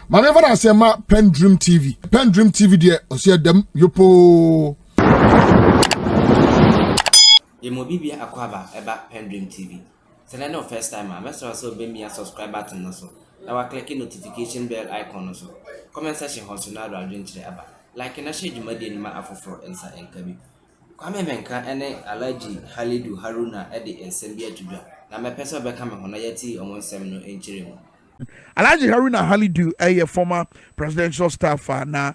Mame fa say ma PENDREAM TV. PENDREAM TV de osia dem yopo. Ye mo bibia akwaba eba PENDREAM TV. Send no first time I must also be me a subscribe button also. Now I click notification bell icon also. Comment section also now do drink the aba. Like na share juma de ma afoforo ensa enkabi. Kwame menka ene allergy Halidu Haruna e de ensem bi atudwa. Na me pese obeka me hono yati omon sem no enchire mu. Alhaji Haruna Halidu a former presidential staffer na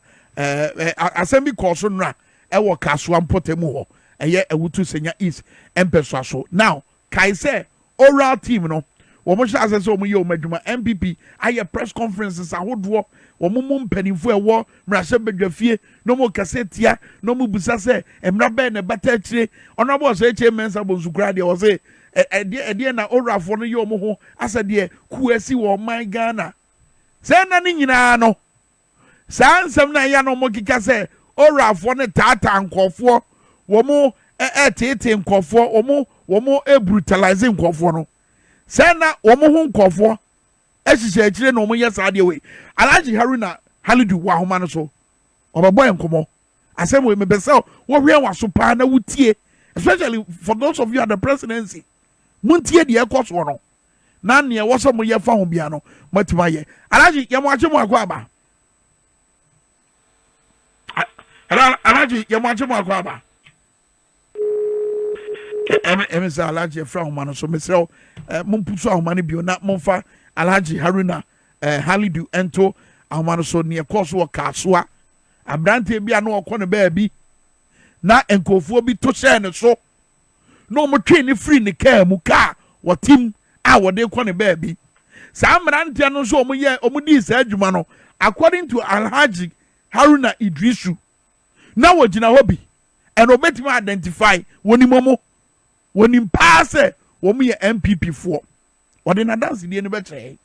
assembly course nra e wo kaswa mpotemu ho eye ewutu senya east empeswa so. Now kai say oral team no womo sha asese omo ye omadwuma MPP aye press conferences ahodo womo mpanimfo ewo mrase bedwafie no mo kasetia no mo busa se emra be ne bata chire honorable so eche mensa bonzukura de wo say ede na orafo no ye omo ho asa de kuasi wo man Ghana se na ni nyina no sa nsem na ya no mo kika se orafo ne tata nkofo womo tete nkofo womo brutalize nkofo no se na womo ho nkofo ehihye akire na womo yesa de we Alhaji Haruna Halidu wa homa no so obeboy nkomo asem we mebesa wo hwe waso pa na wutie, especially for those of you at the presidency muntie de ekoso no na ne woso mo ye fa ho bia no matima ye Alhaji ye mo ache mo akwa aba Alhaji ye mo ache mo akwa aba emisa Alhaji fra homa no so mesrel mumpusu ahoma no bio na momfa Alhaji Haruna Halidu ento ahoma no so ne ekoso wo kasoa abrante bia no okone baabi na enkofuo bi to share ne so no mo twe ne free ne car mu car wotim a wode kone baabi sa abrante no so omo di sa adwuma no according to Alhaji Haruna Idrisu na wogina hobi and obetimi identify wonimomo wonim pass womo ye MPP for wode na dance die ne betre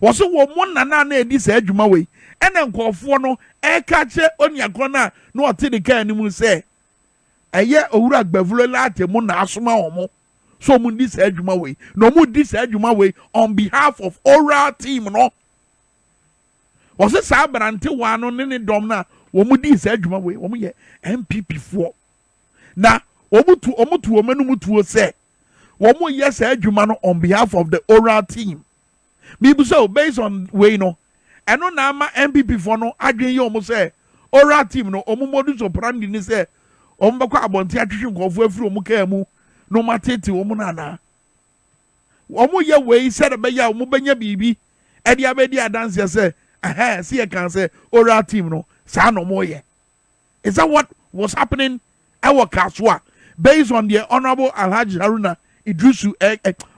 wo so wo mo nana na edi sa adwuma we ene nkofo no e ka che oniakro na ote de kan ni mu se eye owura gbavulo late mu na asoma omo so mu di sa adwuma we no mu di sa adwuma we on behalf of oral team no wo se sa brante wa no ne dom na wo mu di sa adwuma we wo mu ye MPP for na omutu omenu mutu se wo mu ye sa adwuma no on behalf of the oral team. Bibu so based on we no eno na ama MPP for no adwen ye omo say oral team no omo modus operandi ni say omo bakwa abonte atwetwe nkofo afiri omo ka mu no matete omo na na omo ye we said be ya omo banya bibi e dia be dia dance say see you can say oral team no sa no mo ye. Is that what was happening our kaswa based on the honorable Alhaji Haruna Idrisu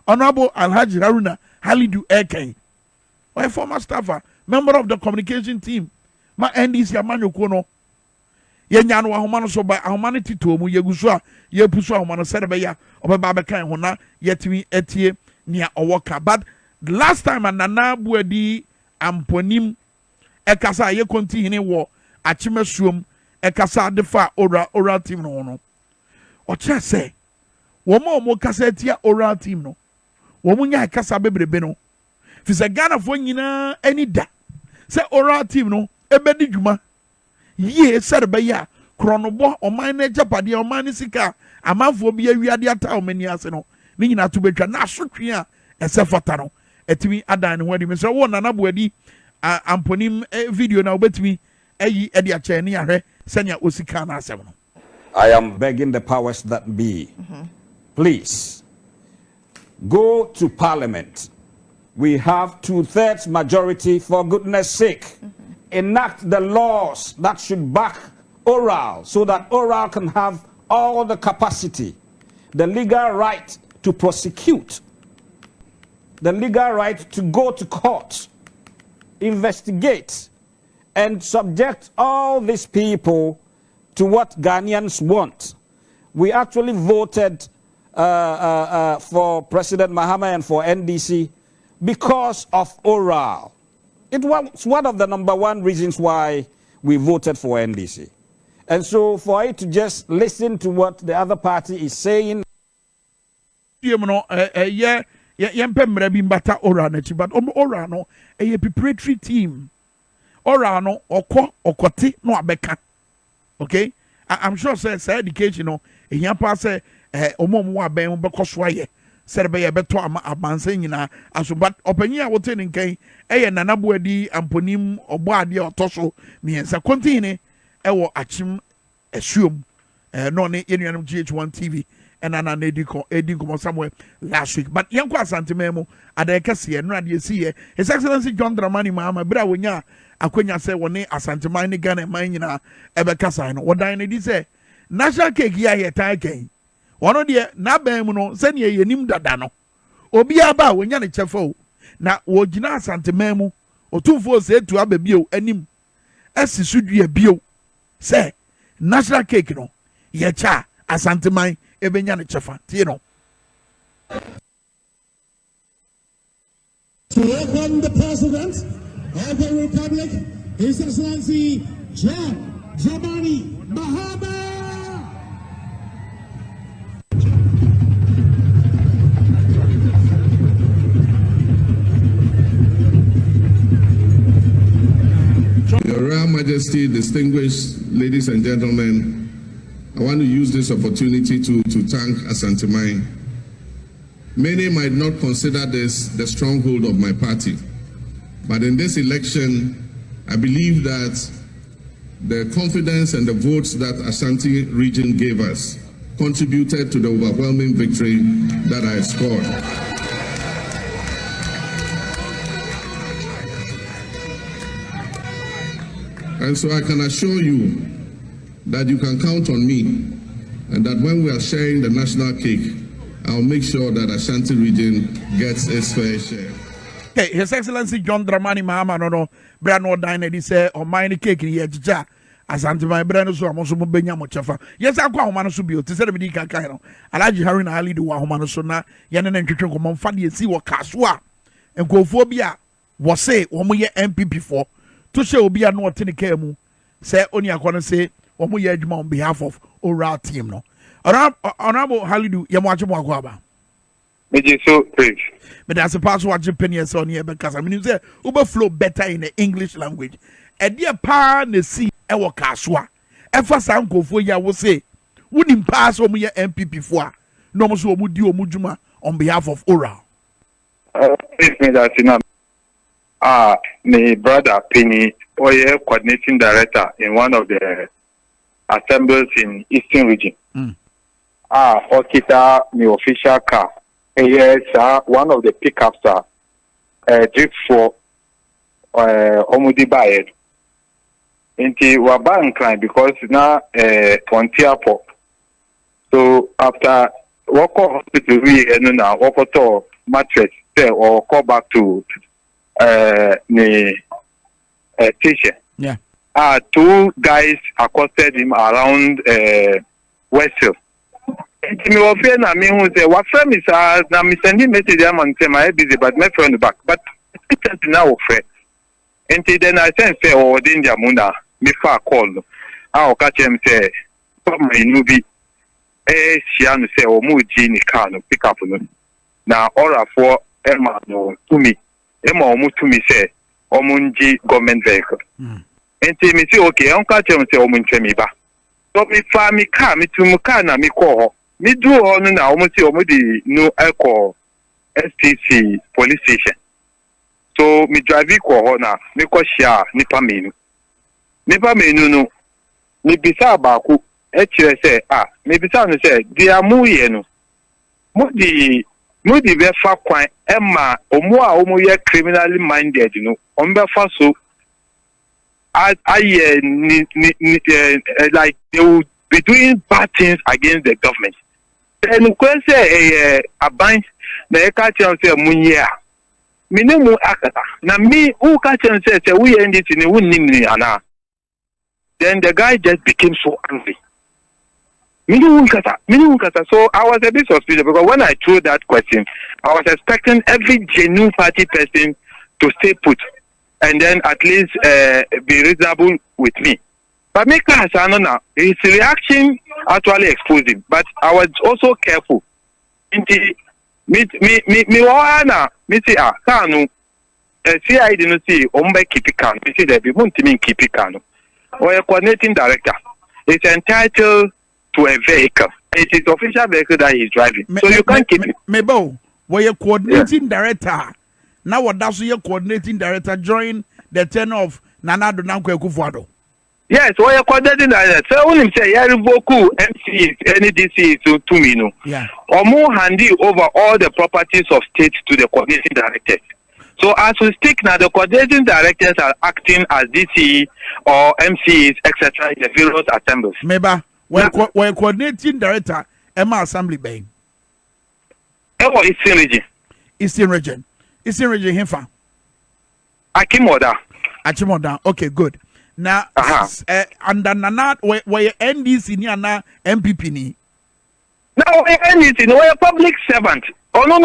honorable Alhaji Haruna Halidu Eken, a former staffer, member of the communication team. Ma NDC amanyo kono. Ye nyano ahoma no so ba ahoma ti to mu ye gusua ye pusu ahoma no sere be ya obeba be kan hona yetimi etie nia owoka. But the last time Nana Boadi Amponim ekasa ye continue wo achimesuom ekasa defa oral team no ocha say womo kasa etia oral team no womunya kasa bebrebe no fi se Ghana fo nyina ani da se oral team no ebedi dwuma ye sere be ya kronobo oman na japade oman ni sika amanfo bi awiade ata omani ase no ni nyina to betwa na asotwe a ese fata no etimi adan ne ho adi me se wo Nana Boadi Amponim video na obetimi ayi edi a che ne ahwe senya osika na asem no. I am begging the powers that be, please go to Parliament. We have 2/3 majority, for goodness sake. Enact the laws that should back oral so that oral can have all the capacity, the legal right to prosecute, the legal right to go to court, investigate, and subject all these people to what Ghanaians want. We actually voted for President Mahama and for NDC because of oral. It was one of the #1 reasons why we voted for NDC. And so for it to just listen to what the other party is saying. But oral no a preparatory team Ora no okote no abeka. Okay? I'm sure say education no ehia pa say omom wa ben bekoso aye. Serebe ye beto amanse nyina aso but opanyi a wote ne nkan eye nana Boadi Amponim Boadi otoso miensa continue ewo achim esuom no ne yenuanum GH1 TV and an edin somewhere last week. But yanko asantememo adekase no ade sie His Excellency John Dramani Mahama bra wonya akonya say woni asanteman ne Ghana man nyina ebekasa no wodan ne di say national cake ya ye tan kan wono de na ban mu no se ne yenim dada no obi aba wonya ne chefo na wogina asanteman mu otumfo se tu ababio anim asisudua bio say national cake no ye cha asanteman ebenya ne chefa tie no. To welcome the President of the Republic, His Excellency John Dramani Mahama. Your Royal Majesty, distinguished ladies and gentlemen, I want to use this opportunity to thank Asantemai. Many might not consider this the stronghold of my party, but in this election, I believe that the confidence and the votes that Ashanti region gave us contributed to the overwhelming victory that I scored. And so I can assure you that you can count on me, and that when we are sharing the national cake, I'll make sure that Ashanti region gets its fair share. Okay, His Excellency John Dramani Mahama no brano dine di say o mine cake ye jija Asante my brano so amoso mo benya mo chefa. Yes akwa homa no so bi o te se de bi kan no. Alhaji Harry na Ali do wa homa no so na ye ne ntwetwe ko mo fa de si wo kaso a enkofo bi a wo say wo mo ye MPP for to she obi a no wote ne ka mu say oni akwa say wo mo ye adwuma on behalf of oral team no. Honorable Halidu ye mo achemo akwa ba. Meji so praise. But as a pass watch opinion on here because I mean say uber flow better in the English language. E dia pa na si e wo kaswa. E fa san kofo ya wo say wouldn't pass omu ye MPP for a no mo so omu di omu djuma on behalf of oral. Please me that my brother Penny Oye coordinating director in one of the assemblies in Eastern region. Okita my official car. Yes, one of the pickups drip for Omudi Bayed. Inti waba inclined because now frontier pop. So after walk hospital we now walk to mattress there or call back to the station. Yeah. Two guys accosted him around Westfield. Me offer na me who say what friend is na me sending message am and say my busy but my friend back but it now offer. Until then I send say o danger muna me fa call. O catch him say come my nubi shia no say o mu ji ni car no pick up no. Na ora for Emma no to me. Emma o mu to me say o mu nji government vehicle. Until me say okay on catch him say o mu ntwe me ba. So me fa me car me to mu car na me call. Me do on na almost the no alcohol STC police station. So me drive ko na me ko share nipa menu. Nipa menu no me bisa ba ku e kire say me bisa no say dia mu ye no. Mo di be fa kwan e ma omu a omu ye criminally minded no. On be fa so like they would be doing bad things against the government. And when say a bunch the catch and say munya. Minimum akata. Na me who catch and say we end it in a winning ana. Then the guy just became so angry. Minimum kata. So I was a bit suspicious because when I threw that question, I was expecting every genuine party person to stay put and then at least be reasonable with me. But his reaction actually exposed him. But I was also careful. Me say kanu CID no see ombe keep can. You see that people want keep can. Or a coordinating director is entitled to a vehicle. It is official vehicle that he's driving. So you can't keep it. Mebo, were you coordinating director? Now what does your coordinating director join the tenure of Nana Donanko Kufuado? Yes, or a coordinating director. So when him say, Yarivoku, MC, NDC to me, no. Yeah. Or more handy over all the properties of state to the coordinating directors. So as we speak now, the coordinating directors are acting as DC or MCs, etc. in the various assemblies. Meba, we're coordinating director, Emma Assembly Bay. Ewo Eastern region. Eastern region. Eastern region, Hinfa. Akimoda. Achimoda. Okay, good. Now, under Nana, where NDC ni ana MPP ni. Now, NDC, no, a public servant. Oh no,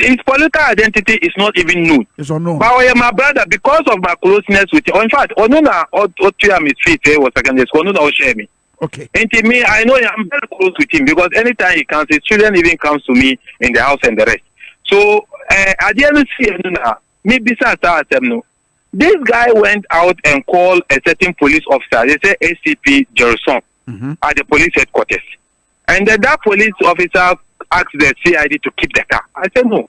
his political identity is not even known. It's unknown. But I am my brother because of my closeness with him. In fact, Onuna Otuam is fit was secondary school. Onuna share me. Okay. And to me, I know I'm very close with him because anytime he comes, his children even comes to me in the house and the rest. So at the end of the day, maybe no. This guy went out and called a certain police officer. They say ACP Jerison at the police headquarters. And then that police officer asked the CID to keep the car. I said, no,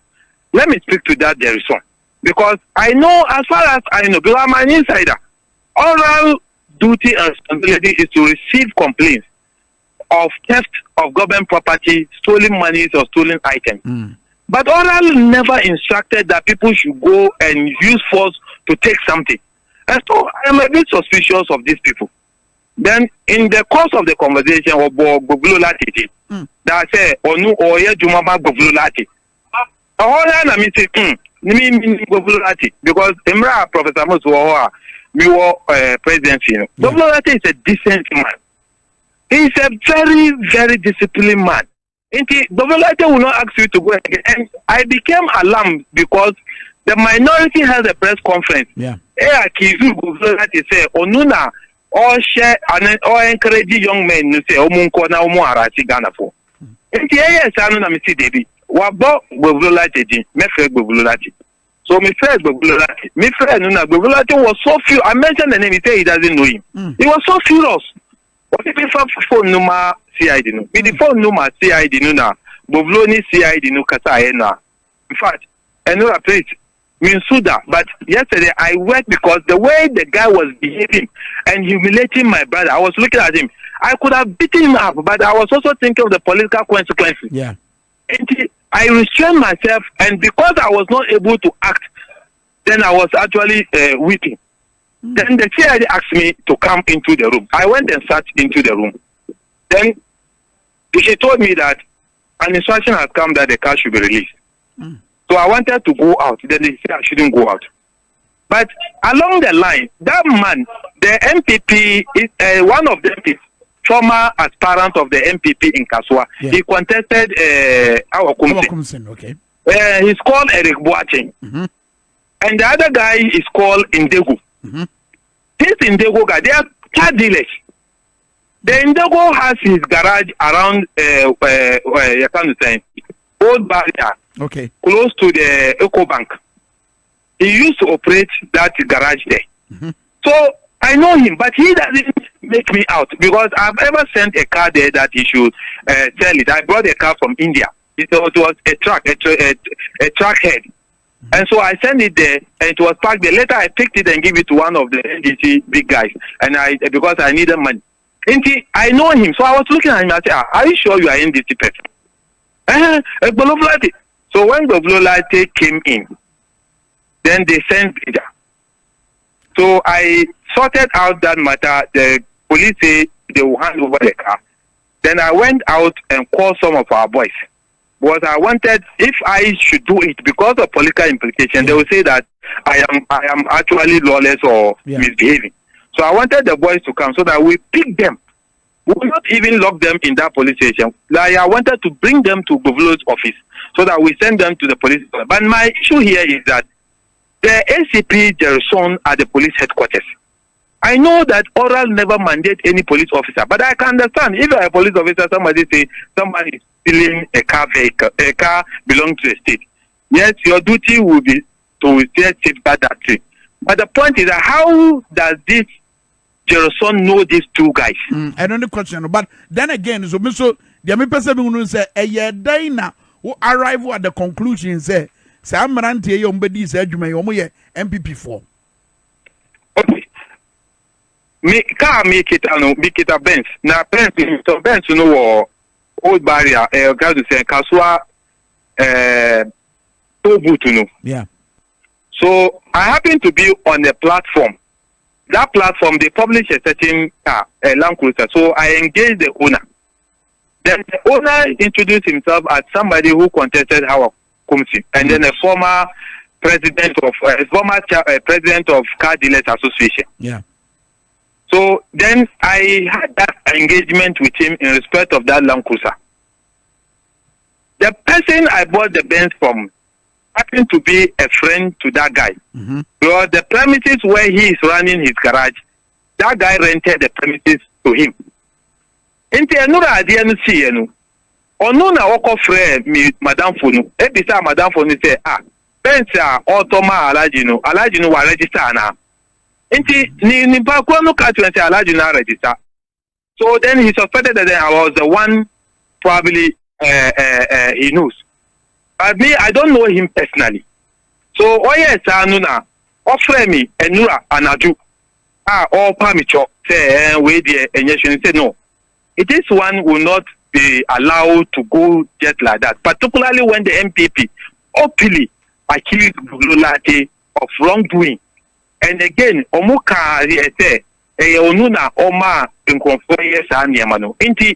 let me speak to that Jerison. Because I know, as far as I know, because I'm an insider, oral duty and responsibility is to receive complaints of theft of government property, stolen monies or stolen items. But oral never instructed that people should go and use force to take something. And so I am a bit suspicious of these people. Then in the course of the conversation about Goglolati, that say Onu Oye Jumaba Goglolati. I say, Goglolati, because Emra Professor Mosuwa, we were presidency. Goglolati is a decent man. He is a very, very disciplined man. Goglolati will not ask you to go again. And I became alarmed because the minority held a press conference. Yeah. Goglolati say, Onuna, or share and or encourage young men to say, Omunko na Omu Arati Ghana for. And yes, I know Mr. David. Wabo Goglolati, me friend Goglolati. So my friend Goglolati, my friend Nuna Goglolati was so few. I mentioned the name, he said he doesn't know him. He was so furious. What if he phone number CID no? With the phone number CID Nuna, Gogloni CID no Kataena. In fact, another place. Minsuda, but yesterday I worked because the way the guy was behaving and humiliating my brother, I was looking at him. I could have beaten him up, but I was also thinking of the political consequences. Yeah. And I restrained myself, and because I was not able to act, then I was actually weeping. Then the CID asked me to come into the room. I went and sat into the room. Then she told me that an instruction had come that the car should be released. So I wanted to go out. Then they said I shouldn't go out. But along the line, that man, the MPP, is one of them is former aspirant of the MPP in Kaswa. Yeah. He contested our Kumsin. Okay. He's called Eric Boating. And the other guy is called Indego. This Indego guy, they are car dealers. The Indego has his garage around, you can't say, Old Barrier. Okay. Close to the Eco Bank. He used to operate that garage there. So I know him, but he doesn't make me out because I've ever sent a car there that he should sell it. I brought a car from India. It was a truck, a truck head. And so I sent it there and it was parked there. Later I picked it and gave it to one of the NDC big guys. And because I needed money. And I know him. So I was looking at him and I said, are you sure you are NDC person? So when Goglolati came in, then they sent Peter. So I sorted out that matter. The police say they will hand over the car. Then I went out and called some of our boys. Because I wanted, if I should do it because of political implication, they will say that I am actually lawless or misbehaving. So I wanted the boys to come so that we pick them. We will not even lock them in that police station. Like I wanted to bring them to Goglol's office so that we send them to the police. But my issue here is that the ACP Jerison at the police headquarters. I know that oral never mandate any police officer, but I can understand if a police officer, somebody say somebody is stealing a car vehicle, a car belongs to a state. Yes, your duty will be to safeguard that thing. But the point is that how does this Jerusalem know these two guys? I don't know the question, but then again, so the person who say a year dina who arrive at the conclusion say Samarante yombedi said you may MPP for. Okay. Me make it a bench. Now bench you know old barrier guys to say Kaswa Tobutuno. Yeah. So I happen to be on a platform. That platform they publish a certain Land Cruiser. So I engaged the owner. Then the owner introduced himself as somebody who contested our committee, and then a former president of president of Car Dealers Association. Yeah. So then I had that engagement with him in respect of that Land Cruiser. The person I bought the Benz from happened to be a friend to that guy. Because the premises where he is running his garage, that guy rented the premises to him. Inti enura adi no see enu. Onu na woko frɛ mi madam fonu. Ebisa madam fonu say Benz automa alaji no wa register na. Inti ni ba ko no ka say alaji na register. So then he suspected that I was the one probably he knows. But me, I don't know him personally. So, oh yes, Anuna, offer me enura anadu. All permicho say wait there and yes, say no. It is one will not be allowed to go just like that. Particularly when the MPP openly accused Bululate of wrongdoing. And again, Omuka say onuna oma in conformity yamano. Inti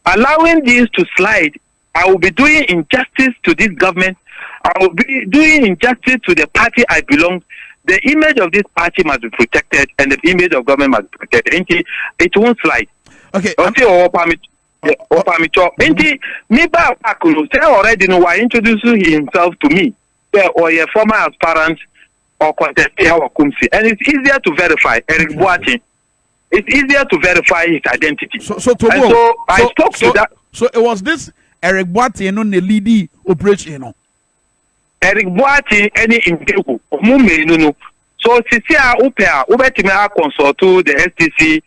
allowing this to slide. I will be doing injustice to this government. I will be doing injustice to the party I belong. The image of this party must be protected, and the image of government must be protected. It won't slide. Okay. Me already know why introducing himself to me, or a former aspirant or contestant our kumsi, and it's easier to verify. Eric Boadi. It's easier to verify his identity. So I spoke to that. So it was this Eric Boadi no the lead operation. Eric Boadi any intego no. So Sisia Upea Ubetima consult to the STC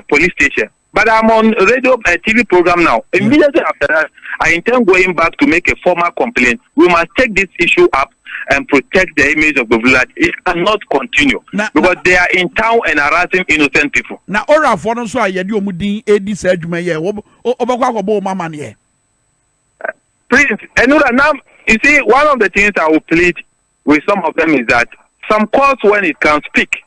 police station. But I'm on radio TV program now. Immediately after that, I intend going back to make a formal complaint. We must take this issue up and protect the image of the village. It cannot continue because they are in town and harassing innocent people. Now, all of one so I do mudin edi sedjuma ye obakwa mama ne. Prince, and now you see one of the things I will plead with some of them is that some calls when it can speak.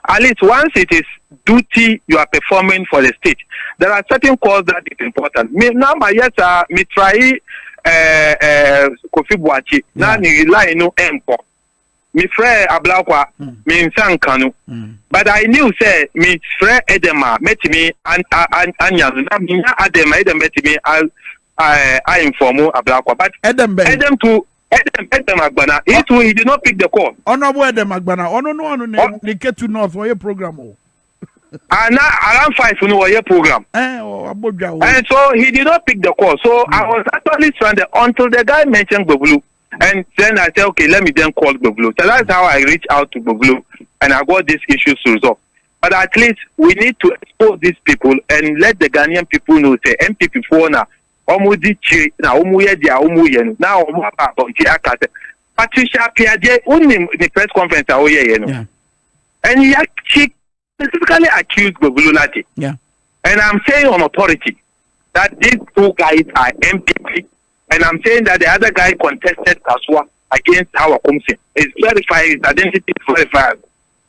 At least once it is duty you are performing for the state, there are certain calls that is important. Me now my yes me try Kofi Boadi na ni line no empo. Me friend Ablakwa me nsan kanu. But I knew say me friend Edema met me and anya na me Edema met me I inform Ablakwa. But Edem Agbana, he did not pick the call. Honorable Edem Agbana, no, they get to know for your program. And now around 5 for your program. And so he did not pick the call. So I was actually stranded until the guy mentioned Bobulu. And then I said, okay, let me then call Bobulu. So that's how I reached out to Bobulu and I got these issues to resolve. But at least we need to expose these people and let the Ghanaian people know, say, MPP for now. Now Patricia Piaget in the press conference and he actually specifically accused Bobululati. Yeah. And I'm saying on authority that these two guys are MPP, and I'm saying that the other guy contested Kaswa against our Kumsi. It's verified, his identity is verified.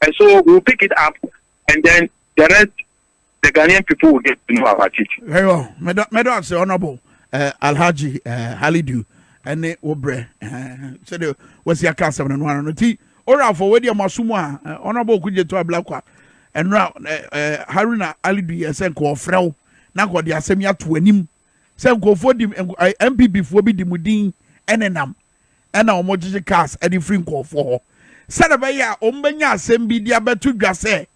And so we'll pick it up and then the rest the Ghanaian people will get to know about it. Very well. Medo say honorable Alhaji Halidu and Obre. So the was your cast and one on the ora for where your masuma honorable Kuja to a black and now Haruna Alidu yesen ko frel na ko de asem ya to anim say go for the MPP for be the mudin enenam ena omojije cast e different ko for said be ya ombanya asem bi dia betu dwa say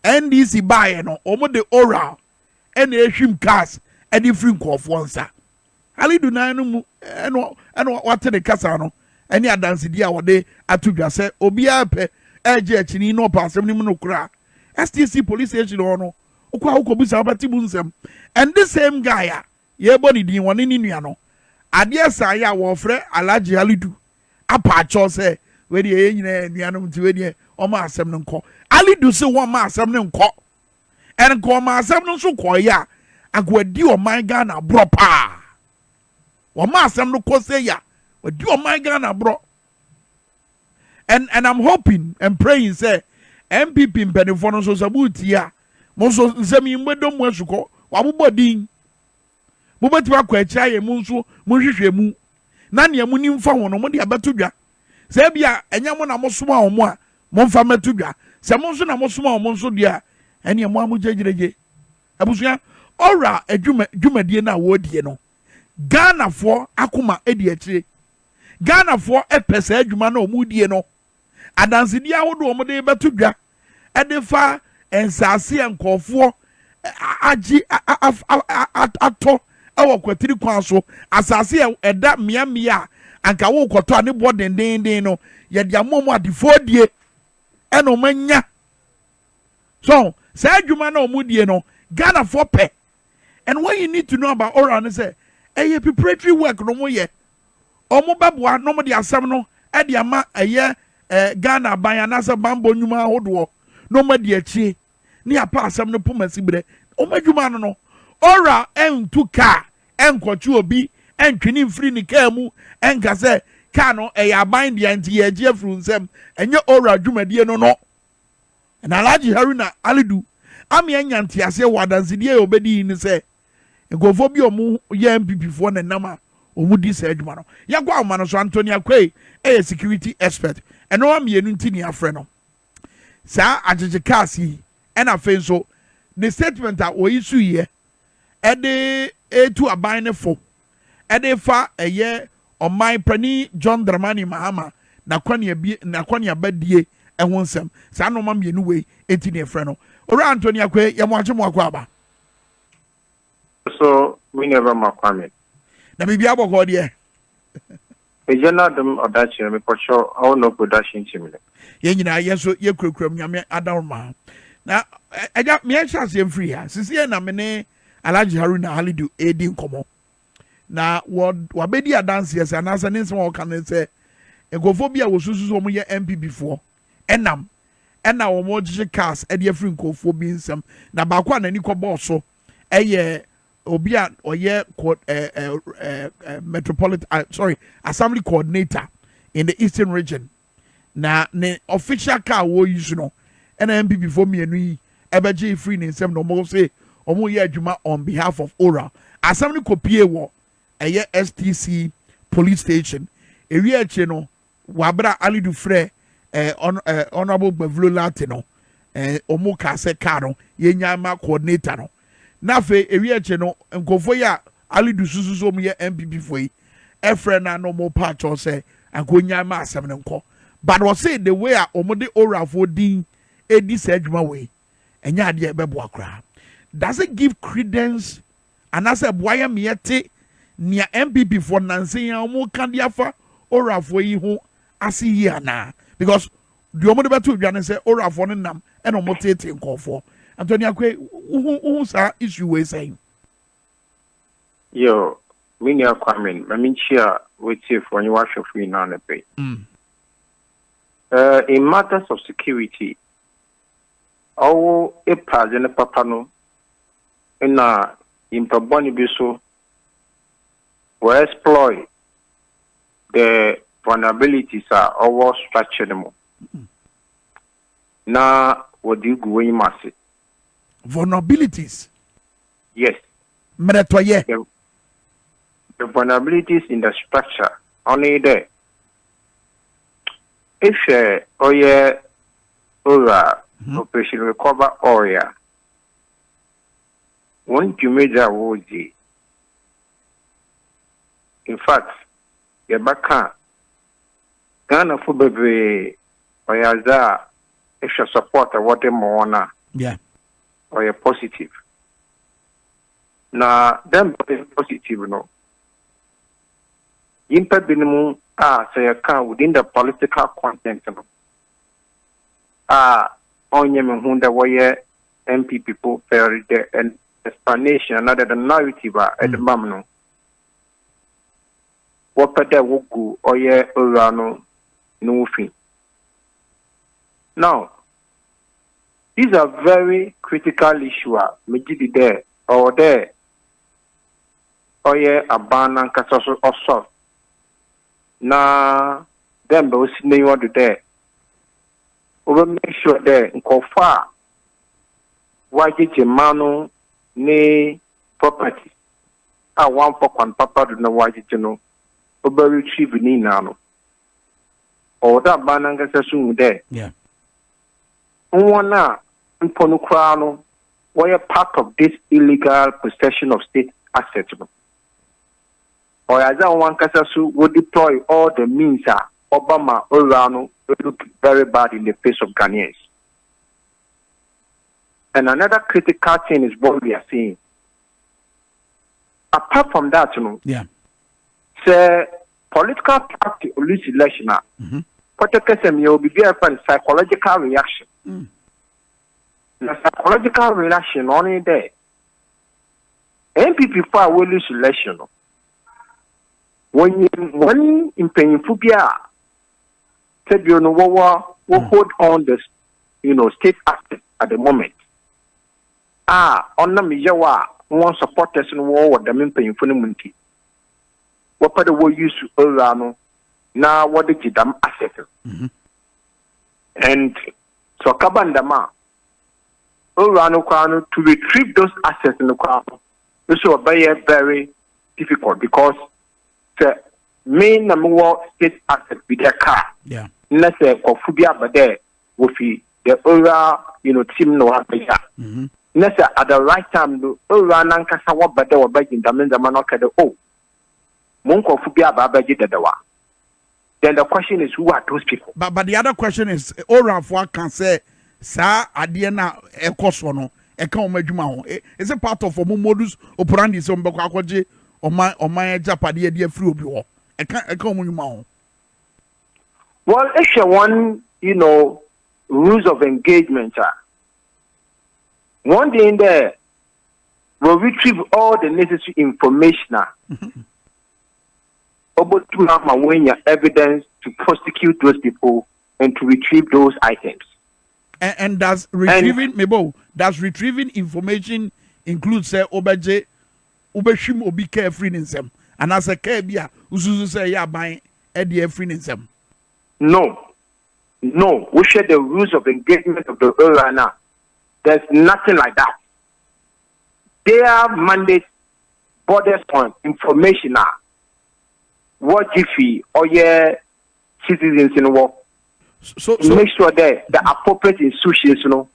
NDC buy no omo de oral ena ehwim cast e different ko for nsa Alidu na no mu eno what the kasa no any adansidi a wode atudwa se obi ape eje akini no pa asem ni mu no kura STC police station no okwa ukobisa abati bu nsem and the same guy a ye body din woni ni nua no ade sa ya wo frɛ Alhaji Alidu apa cho se we de ye nyina nuanom ti we de o ma asem no nko Alidu se wo ma asem no nko en ko ma asem no so ko ya agwadi o man Ghana bro pa wo ma asem no ko se ya wadi o man Ghana bro and I'm hoping and praying say MPP mpenifo no so sabuti ya mo so nsemi mbedom wasuko wabobodin mobati akwa akira ye mu nso mo hwehwe mu na ne mu ni mfa hono mo de abatodwa se bia enya mo na mo soma omo a mo mfa metodwa se mo nso na mo soma omo nso dia ene mo amugyegireje abusua ora adwumadie na wodie no Ghana fo akoma edi akire Ghana fo epese adwuma na omudie no adansidi ahodo omo de betodwa edefa ensase enkofo agi ato ewo kwatiri kwan so asase eda miamia anka wo kwoto ane bo dendenden no ye dia momo adifodie eno manya so say adwuma na omudie no Ghana for pe and what you need to know about oral is say eye preparatory work no mo ye omo baboa no mo de asem no e de ama eye Ghana ban anasa bambo nyuma ahodo no mo de achi ni apa asem no pomasi bre omo adwuma no ora entu ka enkwochu obi entwini mfiri ni ka mu enka se ka no eya ban de anti ye je fru nsem enye ora adwumadie no na Alhaji Haruna Alidu ami enyanti ase wadansidie obedi ni se egofo bi omu ye MPP fo na nama omu di se adwuma no ya gwa ma no so Anthony Akwei security expert eno amienu ntini afre no sa agege kasi ena fe so the statement a oyisu ye ede etu aban ne fo ede fa eye oman pani John Dramani Mahama na kwani abadie ehun nsem sa no ma mienu we enti ne frɛ no ora Anthony Akwei ye mo ache mo akwa aba so we never makwame na bibia bɔkɔ de ejena dum odachi me pocho awo no production team ye nyina ye so ye kurakura nyame adawma na eja me chance ye free ha sisi na me ne Alhaji Haruna Alidu edi nkomo na wabedi adanse yes anasa ne nsem wo kan se egofo bia wo susu mo ye MPP fo enam ena wo mo gye cars e de free nkofo bi nsem na ba kwa nani kɔ bɔso eye obi a oye metropolitan assembly coordinator in the eastern region na ne official car wo use no ena MPP for mienu yi ebeje free ne nsem no mo say omo ye adwuma on behalf of oral assembly kopie wo eye STC police station ewi ache no wabra Alidu frɛ honorable Bavlo Latino omo ka se car no ye nyama coordinator no na fe ewi ache no nkofo ya Alidu susu mo ye MPP for yi efre na no mo patch o say ankonya ma asem ne nko but we say the way a omo de oral for din edi se adwuma we enya ade e bebo akra does it give credence and as a boy miete nia MPP for nansen ya omo kan dia fa oral for yi ho ase yi ana because the omo de beto dwane say oral for no nam e no mo tete nkofo Anthony Akwei who sa issue we saying yo mini akwamen maminchia wetie for you wash free na na pay in matters of security all a president papa no na impaboni biso will exploit the vulnerabilities are our structure them na what do you go in massive vulnerabilities yes meretoye the vulnerabilities in the structure only there if operation recover area one major would in fact the baka Ghana for baby oyaza if you support what them wanna yeah or a positive now them positive no yimpa binom say account within the political content onye me hu that why MP people fair the an explanation another the narrative at the mamno what pede wogu oye orano no fin. Now these are very critical issues meji there or there oye abana nkaso also na them be osine what there we make sure that nkofa waje manu ne property one for one papa do na waje no oba retrieve ni na no or that bananga sasu there yeah one mponu kra no we are part of this illegal possession of state assets or as one kasasu will deploy all the means Obama Orano look very bad in the face of Ghanaians. And another critical thing is what we are seeing. Apart from that, yeah, say political party or lose election, will be very psychological reaction. The psychological reaction only there. MPP will lose election. When in Penifubia said you know what hold on the state assets at the moment. On the Mijawa one supporters in war with the Mimpin Funimunti. What part of war use to Orano now what did you damn asset? And so Kabandama Orano Kwano to retrieve those assets in the Kwano. This will be very difficult because the main number one state asset with their car. Yeah. Let's say Kofubia Bade with the Ora, team no one. Let's say at the right time, the Ora Nankasa what Bade or Bagin Damen the Manoka the O. Monko Fubia Babaji the Dawa. Then the question is who are those people? But the other question is Ora for can say Sa Adiana Ekosono, Eka Omejuma. Is it part of a modus operandi some Bokwaje or my Japadi dear free obi? Well, it's a one, rules of engagement. One day in there, we'll retrieve all the necessary information. About to have my evidence to prosecute those people and to retrieve those items. And does retrieving information include say Obaje Ubeshim Obi carefree in them? And as a Kabia, Usuzu say, yeah, buying Eddie free in them. No. We share the rules of engagement of the Orana. There's nothing like that. Their mandate borders on information. What Jiffy or citizens in war. So make sure that the appropriate institutions,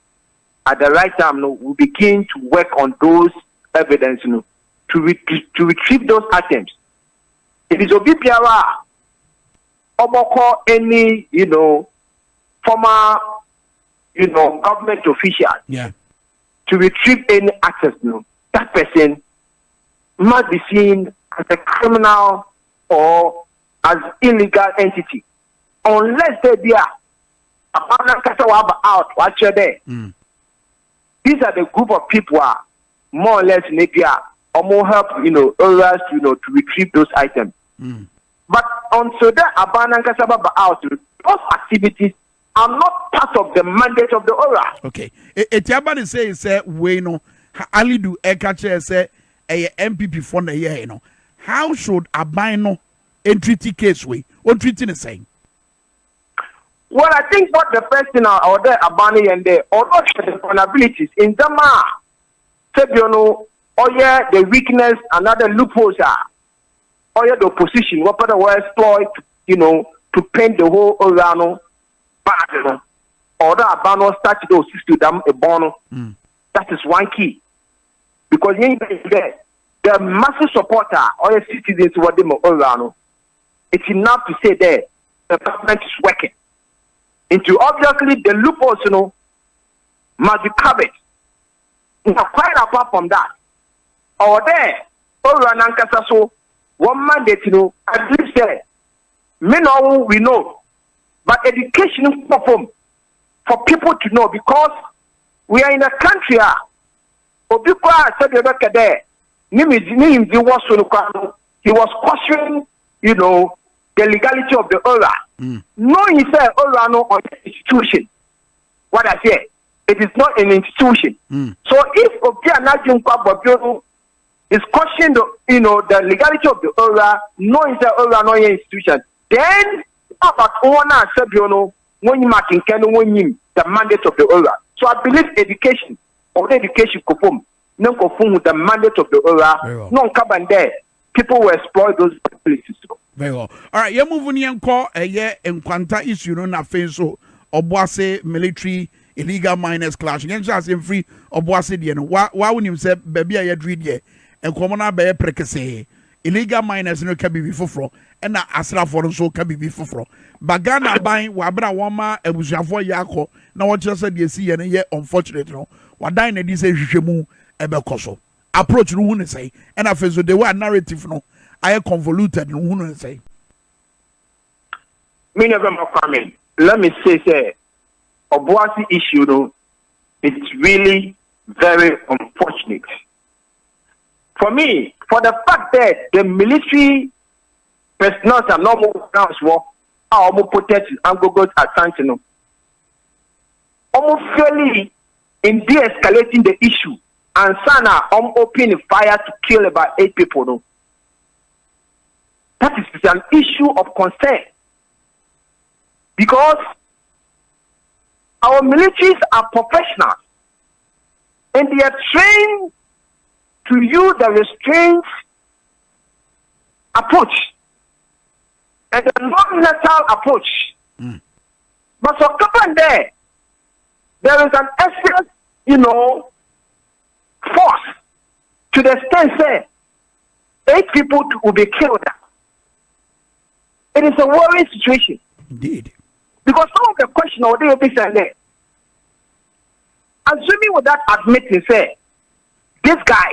at the right time, we begin to work on those evidence, to retrieve those items. It is Obipiara, Oboko, any, former, government official, to retrieve any access, that person must be seen as a criminal or as illegal entity, unless they be out. Watch there. These are the group of people more or less maybe or more help, others, to retrieve those items. But until that Abana Kasaba out, those activities are not part of the mandate of the ORA. Okay. Etiabani say we no Ali do ekache say a MPP for the year, How should Abano treaty case we? What treating is saying? Well, I think what the person or the Abani and the or not the vulnerabilities in Dama said the weakness, another loopholes or the opposition, what part will exploit, to paint the whole Orano bad, or the Abano start to to them a bono. That is one key. Because the massive supporter or the citizens who are them Orano, it's enough to say there the government is working. Into obviously the loopholes, must be covered. Quite apart from that, or there, Oranankasa so one mandate, at least say, me know we know, but education perform for people to know because we are in a country. Obikwa said the back there, he was questioning, the legality of the ORA. No, he said ORA no on institution. What I say, it is not an institution. So if Obianajumpa is questioning the legality of the ORA, no, he said ORA no institution. Then about Owana Sabiono, when you marking the mandate of the ORA. So I believe education could form. No conform with the mandate of the ORA. No come there. People will exploit those places. Very well. All right, you're moving in call a year in Quanta issue na face so Obuase military illegal miners clash. Against us in free Obuase the why when you say baby I dread ye and common be prekese illegal miners no can be before and na asra for so can be before. But Ghana buying wabra wama ebusafo yako na what just said you see and ye unfortunate no. Wadan na dis ehwehwemu ebekoso. Approach no hu say and after so the way narrative no I convoluted no hu say. Me never more coming. Let me say Obuasi issue though, it's really very unfortunate. For me, for the fact that the military personnel are not more are more protected and go at Santino. Almost fairly in de-escalating the issue and Sana opening fire to kill about 8 people. No? That is an issue of concern. Because our militaries are professionals and they are trained to use the restraint approach and the non-lethal approach. But for couple there is an excess, force to the extent say 8 people will be killed. It is a worrying situation. Indeed. Because some of the question or they will be saying there. Assuming with that admitting say this guy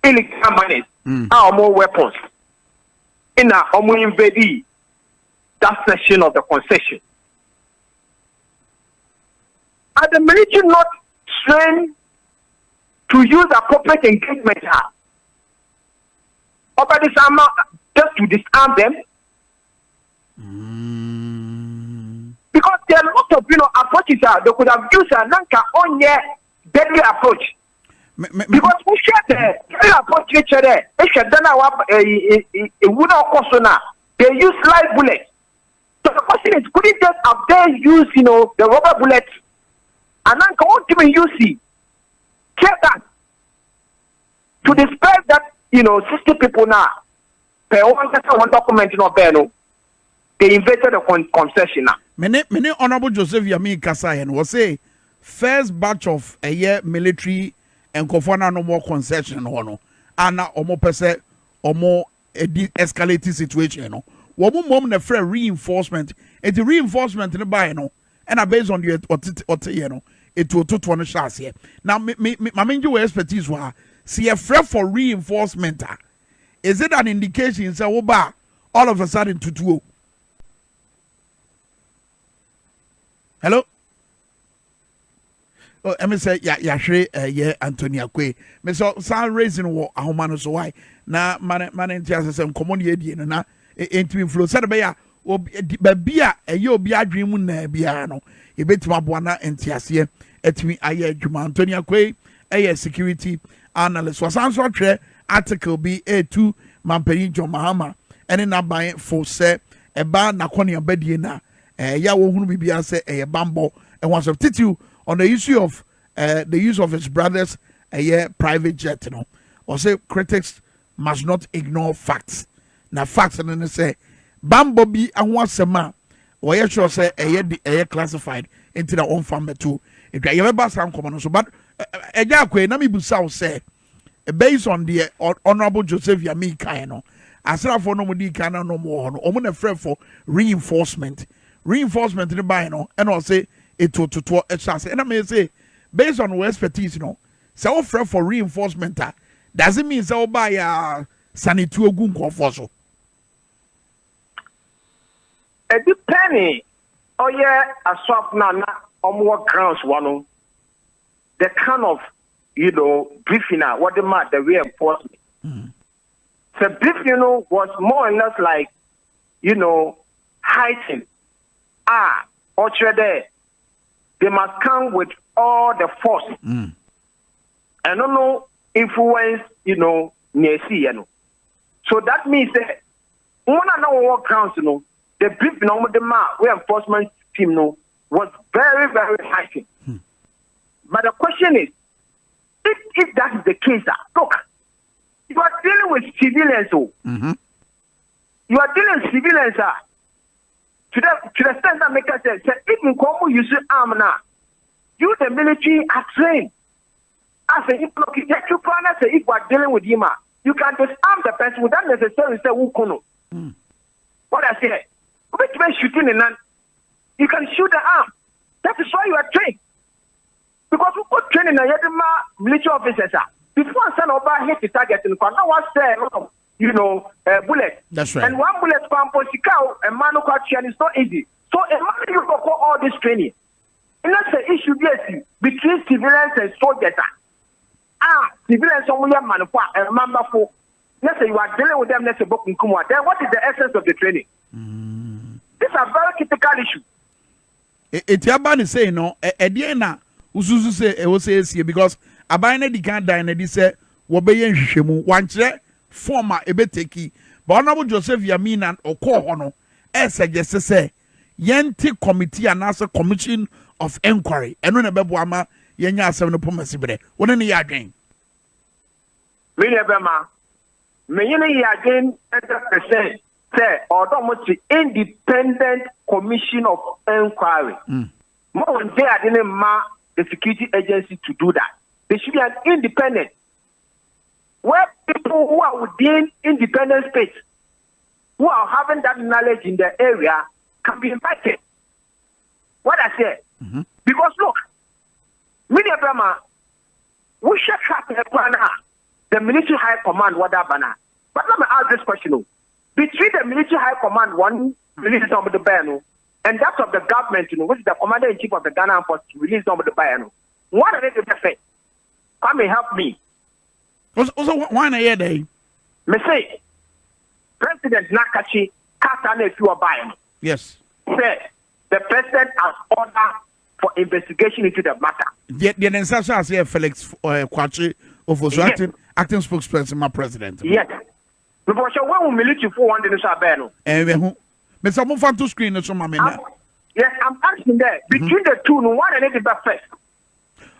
illegal money are more weapons in a invade that section of the concession. Are the military not trained to use appropriate engagement over this armor just to disarm them? Because there are a lot of approaches they could have used a nanka on deadly approach. Because we share the deadly approach there. They should done a wooden course they use live bullets. So the question is, couldn't just have they use the rubber bullets and nanka won't even use it? Check that to dispel that 60 people now. Per one document they invaded the concession now. Many Honorable Joseph Yami Kasayan was say first batch of a year military and Kofana no more concession or Anna or more per se or more escalating situation. One moment a fair reinforcement and the reinforcement in the buy and are based on the it will 2 shots here. Now my main expertise was see a threat for reinforcement. Is it an indication say all of a sudden to 2? Hello? Oh, I say Antonia Kwe. Me so sound raising wo ahoma so why. Na man entiase say common ye na entimi flow said be ya babia eye obi adwen mu na bia no e betima boa na entiase etimi aye adwuma Antonia Kwe security analyst was answer tre article be A2 Mampeni John Mahama ene na ban for say eba na kone abadie na ya wo hunu bibia say bambo and was of titu on the issue of the use of his brother's private jet or say critics must not ignore facts. Now facts and then say bambo bi ahwasema or you sure say classified into their own family too. If you ever sound common so but na mi busa say based on the Honorable Joseph Yami Kaino asra for no mudi kana no more no omo na frɛ for reinforcement in the buy no and I say it to chance and I may say based on our expertise say offer for reinforcement Does it mean so by sanitary gun confoso? A deep penny. Oh yeah, a swap now on what grounds one. The kind of briefing what the matter the reinforcement. The briefing was more or less like heightened. Or there they must come with all the force. And no influence, near see, So that means that one and all grounds, the briefing on the reinforcement team was very, very heightened. But the question is, if that is the case, look, you are dealing with civilians. You are dealing with civilians. To the extent that make us say, if you come use arm now, you the military are trained. I say, if you are dealing with him, you can disarm the person without necessarily say who kono. What I say, which means shooting in hand, you can shoot the arm. That is why you are trained. Because we put training in military officers. Before send over hit the target in front, now what's there? Bullet. That's right. And one bullet from Posicao and Manu Kachian is not easy. So a man you go for all this training. And that's the issue between civilians and soldiers. Civilians are manufactured and member for. Let's say you are dealing with them, let's say book in Kumwa. Then what is the essence of the training? These are very critical issues. It's about say no, Ediana, Usuzu say, it was say, because a bina di can die and say, Wabayan Shimu, one chair, former Ebeteki, but Honorable Joseph Yamin or Kohono, as suggested say, Yenti Committee and answer Commission of Inquiry, and when a Bebuama, Yenya 7 Pomasibre. What any again? Bema, Mayini again 100%. Say, or almost the independent commission of inquiry. More than they didn't mark the security agency to do that. There should be an independent, where people who are within independent space, who are having that knowledge in the area, can be invited. What I say, because look, Media Brahma, we should have the military high command, what that banner. But let me ask this question. Between the military high command, one released on the banner, and that of the government, which is the commander in chief of the Ghana Armed Forces, released on the banner. What are they different? Come and help me. Also, why not here, day? Me say, President Nakachi can't if you are buying. Yes. Say, the president has ordered for investigation into the matter. The Nensasha say Felix Kwachi of acting spokesperson, my president. Yes. Because when military for one day, Mr. Mufan to screen so my man. Yes, I'm asking there between the two, one and the first.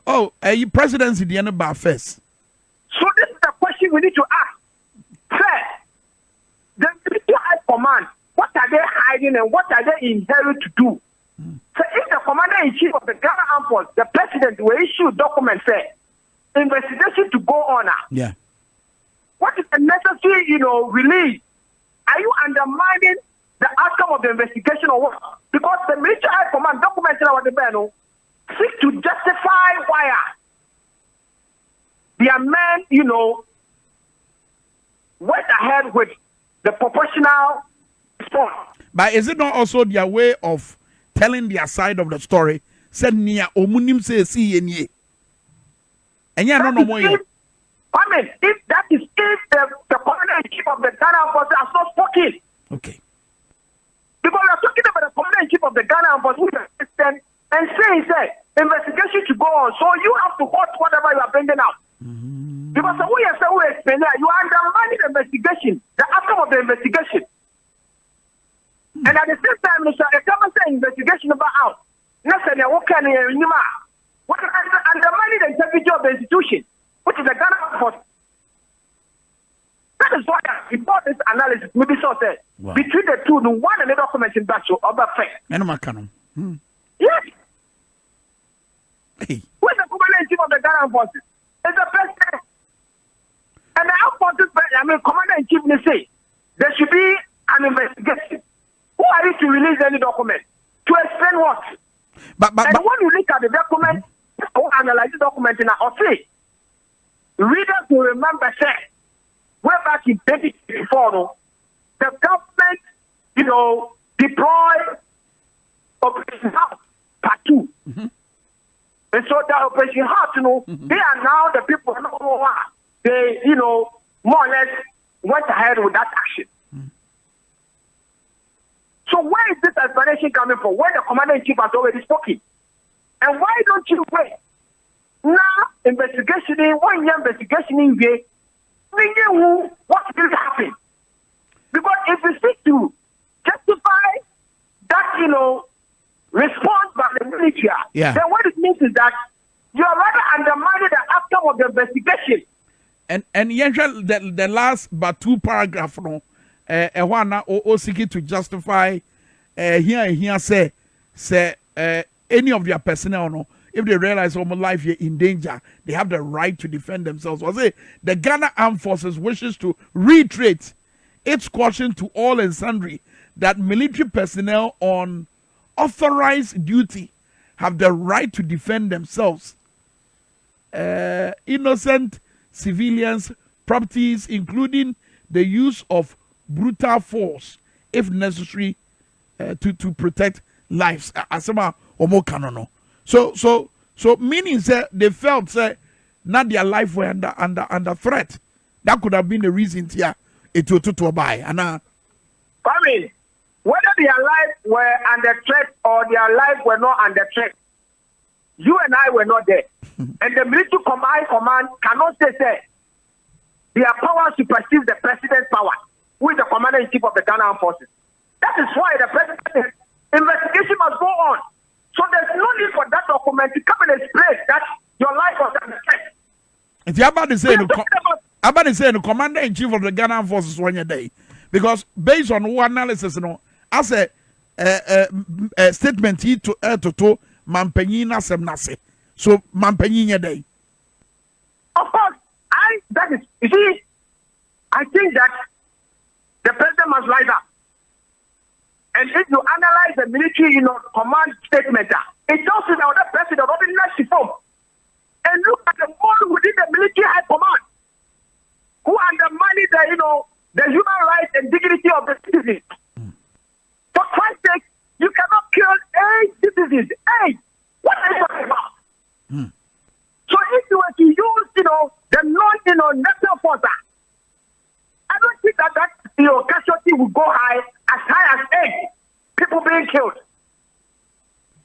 Oh, presidency the end of first. So this is the question we need to ask. Sir, the military high command, what are they hiding and what are they inherent to do? So if the commander in chief of the Ghana Armed Forces, the president will issue documents say investigation to go on. Yeah. What is the necessary, release? Are you undermining the outcome of the investigation or what? Because the military high command documented our debate seek to justify why their men, went ahead with the proportional response. But is it not also their way of telling their side of the story? Said near Omunim says see ye. And yeah, no more. I mean, if the commander in chief of the Ghana Armed Forces has not spoken. Okay. Because we are talking about the commander in chief of the Ghana Armed Forces and saying, investigation to go on. So you have to watch whatever you are bringing out. Because the way you say, you are undermining the investigation, the outcome of the investigation. And at the same time, Mr. Investigation about out. Necessarily, what can you what is undermining the integrity of the institution, which is the Ghana Armed Forces. That is why before this analysis, maybe so said, between the two, the one and the document in battle of the fact. Yes. Hey. Who is the commander in chief of the Ghana Armed Forces? It's the president. And the Armed Forces, commander in chief, they say there should be an investigation. Who are you to release any document? To explain what? But when you look at the document, or analyze the document in a say, readers will remember, say, way back in 2024, no, the government, deployed Operation House Part 2. And so that Operation House, they are now the people who are, they, more or less went ahead with that action. So where is this explanation coming from? Where the commander-in-chief has already spoken? And why don't you wait? Now, investigation in 1 year investigation in there, we knew what really happened. Because if we seek to justify that, response by the military, then what it means is that you are rather undermining the outcome of the investigation. And usually the last but 2 paragraphs, one or seeking to justify here say any of their personnel, if they realize all life here in danger, they have the right to defend themselves. Was it the Ghana Armed Forces wishes to reiterate its caution to all and sundry that military personnel on authorized duty have the right to defend themselves. Innocent civilians, properties, including the use of brutal force, if necessary, to protect lives. Asema omo kanono. So meaning that they felt that not their life were under threat. That could have been the reason here. It will to buy. And I mean, whether their life were under threat or their life were not under threat, you and I were not there. And the military command cannot say their power supersedes the president's power, who is the commander-in-chief of the Ghana Armed Forces. That is why the president's investigation must go on. So there's no need for that document to come and explain that your life was under threat. If you're about to say the commander-in-chief of the Ghana Armed Forces one day, because based on one analysis, as a statement he to Mampenina Semnase. So Mampenina day. Of course, I think that the president must rise up. And if you analyze the military, command statement, it tells you that the president already left the form. And look at the one within the military high command, who undermined the human rights and dignity of the citizens. For Christ's sake, you cannot kill 8 citizens. 8. What are you talking about? So if you were to use, the non-national force, I don't think that casualty would go high as 8 people being killed.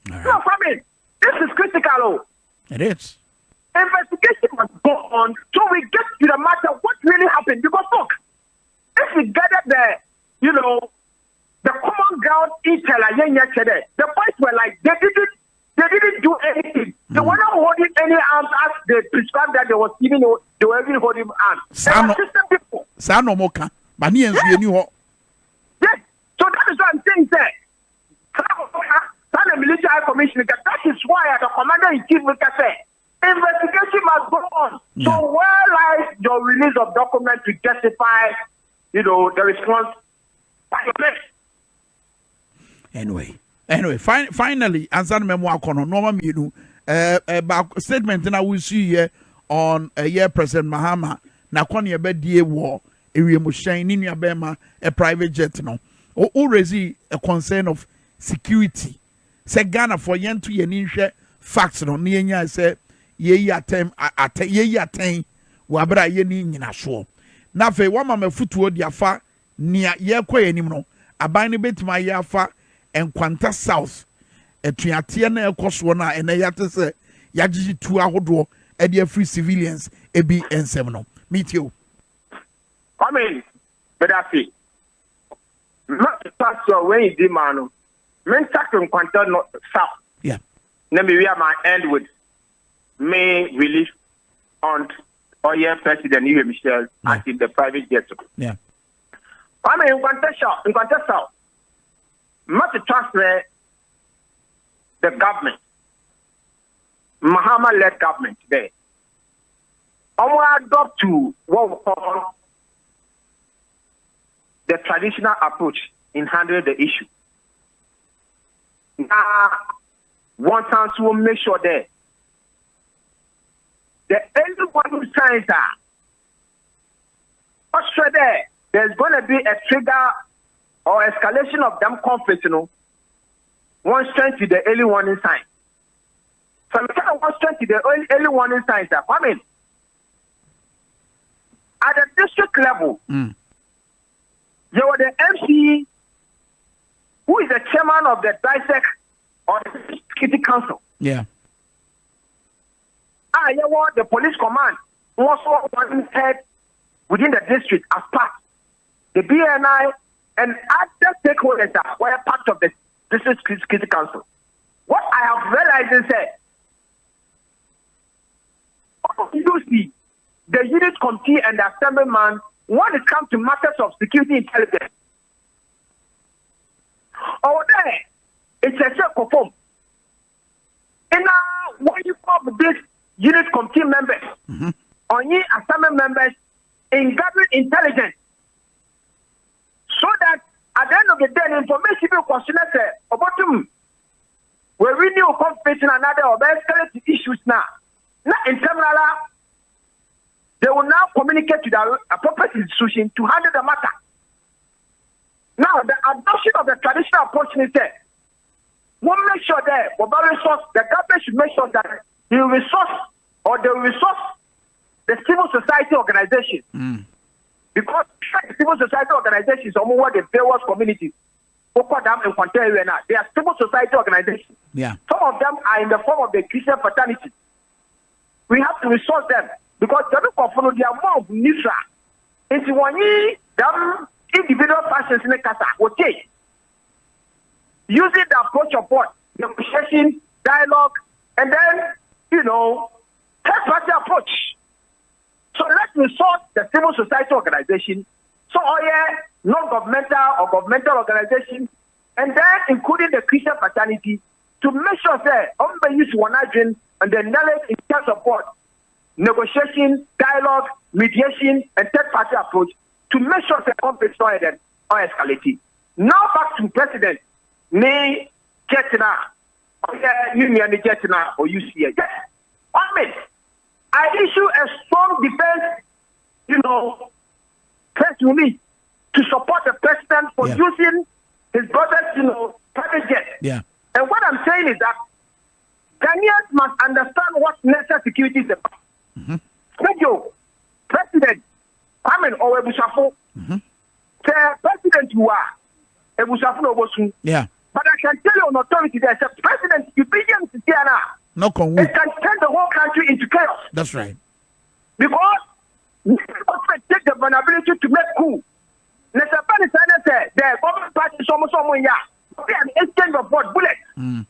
Right. No, I mean, this is critical. It is. Investigation must go on so we get to the matter what really happened. Because look, if we gathered the common ground the boys were like they didn't do anything. They were not holding any arms as they prescribed that they were even holding arms. They were system people. Yes. So that is what I'm saying, sir. The military high commissioner, that is why the commander-in-chief will say investigation must go on. So where lies your release of documents to justify, the response by the place? Anyway, finally, answer the memoir kono normal mienu statement na we see here on President Mahama na kwani ebedie wo ewiemhyan ni nuabema a private jet no o raise a concern of security. Say Ghana for yen to yen hwe facts no ne nya say ye aten wa bra ye ni nyina so. Na fe wa mama futuo diafa nia ye kwa yanim no aban ne betima ye afa Enkwanta South etuatie na ekoso na eneyate se yagigi tu ahodo e de free civilians ebi ensem no meet you. I mean, but I see not the pastor when you demand men talk Enkwanta South. Yeah. Let me my end with May release on President Iwe Michel at the private jet. Yeah. I mean, Enkwanta South. Not to transfer the government, Mahama-led government there. I want to adopt to what we call the traditional approach in handling the issue. Now, one time to make sure that the early warning signs are also there's going to be a trigger or escalation of them conflict, one strength to the early warning signs. So I'm kind of one strength to the early warning signs. I mean, at the district level, you are the MC who is the chairman of the DISASSOCIATES or the Security Council. Yeah. You want the police command also one head within the district as part. The BNI and other stakeholders were part of the District Security Council. What I have realized is that you see the unit committee and the assemblyman when it comes to matters of security intelligence. Over there, it's a circle form. And now, when you call this unit committee members, or your assembly members, in gathering intelligence, so that at the end of the day, the information will consider about them. We renew conflict in another or escalate issues now. Now, in terminal, they will now communicate to the appropriate institution to handle the matter. Now, the adoption of the traditional approach is that we'll make sure that the government should make sure that they will resource the civil society organization. Because the civil society organizations are more the various communities. They are civil society organizations. Yeah. Some of them are in the form of the Christian fraternity. We have to resource them because they are more of neutral. It's one them individual fashions in the casa. Okay. Using the approach of what? Negotiation, dialogue, and then, third party approach. So let's resource the civil society organization, non-governmental or governmental organization, and then including the Christian fraternity to make sure that we use one agent and the knowledge in terms of what? Negotiation, dialogue, mediation, and third-party approach to make sure that conflict is not escalating. Now back to President, me, Jetina, Union Jetina, or UCA. Yes. I issue a strong defense, press release to support the president for using his brother's, private jet. Yeah. And what I'm saying is that Ghanaians must understand what national security is about. Thank you, President. Or Ebusafo. President, you are Ebusafo Obosun. Yeah. But I can tell you on authority that President, you begin to say now. It can turn the whole country into chaos. That's right. Because we take the vulnerability to make coup. The government party is almost someone here. We have an exchange of what? Bullets. And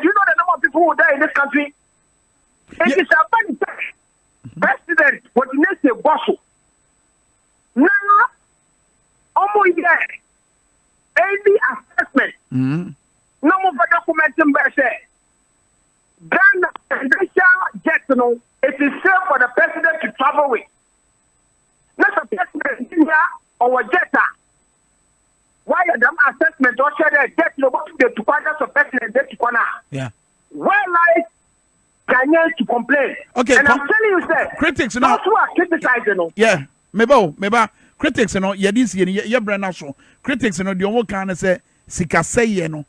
you know the number of people who die in this country? It is a bad President, what the next year, Bosso. Now, almost there. Any assessment. No more documenting by say. Then presidential jet, it is safe for the president to travel with. Not a president here or a jet. Why are them assessment or share the jet to partners of president to corner? Yeah. Why like Ghanaians to complain? Okay. And I'm telling you, sir, critics those who are criticizing. Yeah. Maybe critics, this year, brand so critics, the only kind say, Sikaseye, no.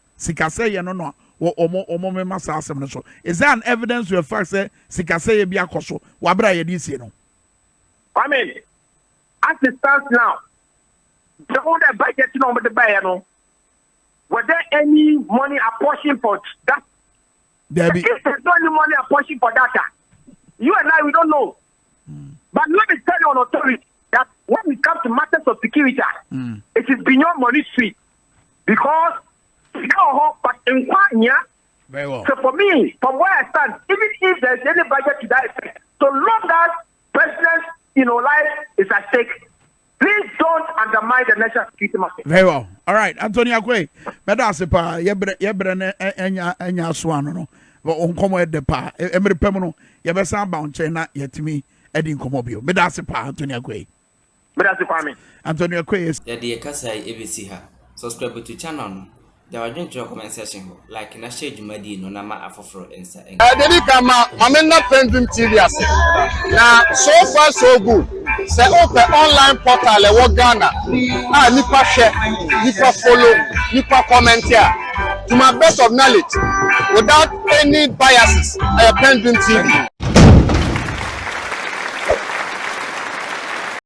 Is there an evidence to the fact that Sikaseye be a koso? Wabra ye this year? I mean, as it stands now, the whole budget number the buyer, was there any money apportioned for that? If there's no any money apportioned for that, you and I we don't know. But let me tell you on authority that when it comes to matters of security, it is beyond money street because. But in very well. So for me, from where I stand, even if there's any budget to that effect, so long as president's life is at stake, please don't undermine the national security market. Very well. All right, Antonio Akwe, Medasepa, Yebre Enya Swano, no, but on come at the pa, Emery Pemono, Yabesa bound China, yet me, Eddie Comobio, Medasepa, Antonio Akwe. Medasepa, Antonio Akwe is the Kasai ABC. Subscribe to channel. There were doing to comment section like in a shade Madi no nama afro insa. Dedi kama mamena Pendream TV ase. Na so far so good. Say open online portal e wo Ghana. Ah nipa share, nipa follow, nipa comment here. To my best of knowledge, without any biases, Pendream TV.